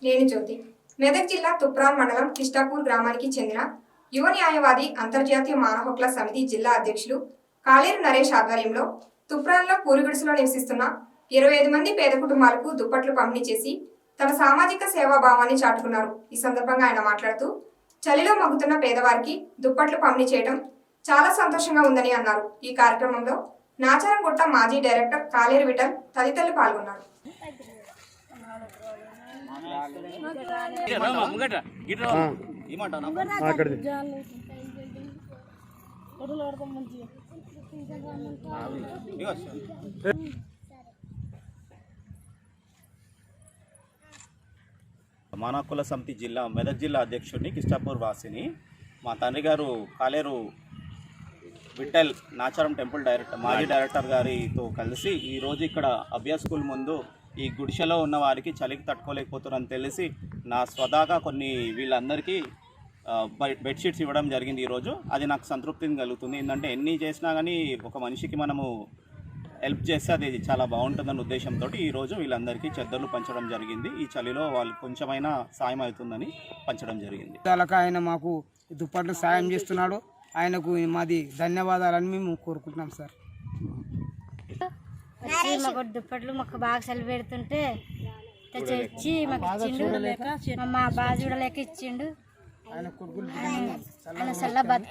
నేను జ్యోతి. మెదక్ జిల్లా తుప్రాన్ మండలం కిష్టాపూర్ గ్రామానికి చెందిన యువ న్యాయవాది అంతర్జాతీయ మానవ హక్కుల సమితి జిల్లా అధ్యక్షులు కాలేరు నరేష్ ఆధ్వర్యంలో తుప్రాన్లో పూరిగుడిసెలో నివసిస్తున్న 25 మంది పేద కుటుంబాలకు దుప్పట్లు పంపిణీ చేసి తన సామాజిక సేవాభావాన్ని చాటుకున్నారు. ఈ సందర్భంగా ఆయన మాట్లాడుతూ చలిలో మగ్గుతున్న పేదవారికి దుప్పట్లు పంపిణీ చేయడం చాలా సంతోషంగా ఉందని అన్నారు. ఈ కార్యక్రమంలో నాచారంగుట్ట మాజీ డైరెక్టర్ కాలేరు విఠల్ తదితరులు పాల్గొన్నారు. మానవ హక్కుల సమితి జిల్లా మెదక్ జిల్లా అధ్యక్షుడిని కిష్టాపూర్ వాసిని. మా తండ్రి గారు కాలేరు విఠల్ నాచారం టెంపుల్ మాజీ డైరెక్టర్ గారితో కలిసి ఈరోజు ఇక్కడ అభ్యాస్ స్కూల్ ముందు ఈ గుడిసెలో ఉన్న వారికి చలికి తట్టుకోలేకపోతున్నారని తెలిసి నా స్వదాగా కొన్ని వీళ్ళందరికీ బెడ్షీట్స్ ఇవ్వడం జరిగింది ఈరోజు. అది నాకు సంతృప్తిని కలుగుతుంది. ఏంటంటే ఎన్ని చేసినా కానీ ఒక మనిషికి మనము హెల్ప్ చేస్తే అది చాలా బాగుంటుందన్న ఉద్దేశంతో ఈరోజు వీళ్ళందరికీ చెద్దర్లు పంచడం జరిగింది. ఈ చలిలో వాళ్ళు కొంచెమైనా సాయం అవుతుందని పంచడం జరిగింది. ఆయన మాకు దుప్పట్లు సాయం చేస్తున్నాడు. ఆయనకు మాది ధన్యవాదాలని మేము కోరుకుంటున్నాం సార్. మాకు దుప్పట్లు మాకు బాగా చలి పెడుతుంటే తెచ్చి మాకు ఇచ్చిండు. మా బాగా చూడలేక ఇచ్చిండు. ఆయన చల్ల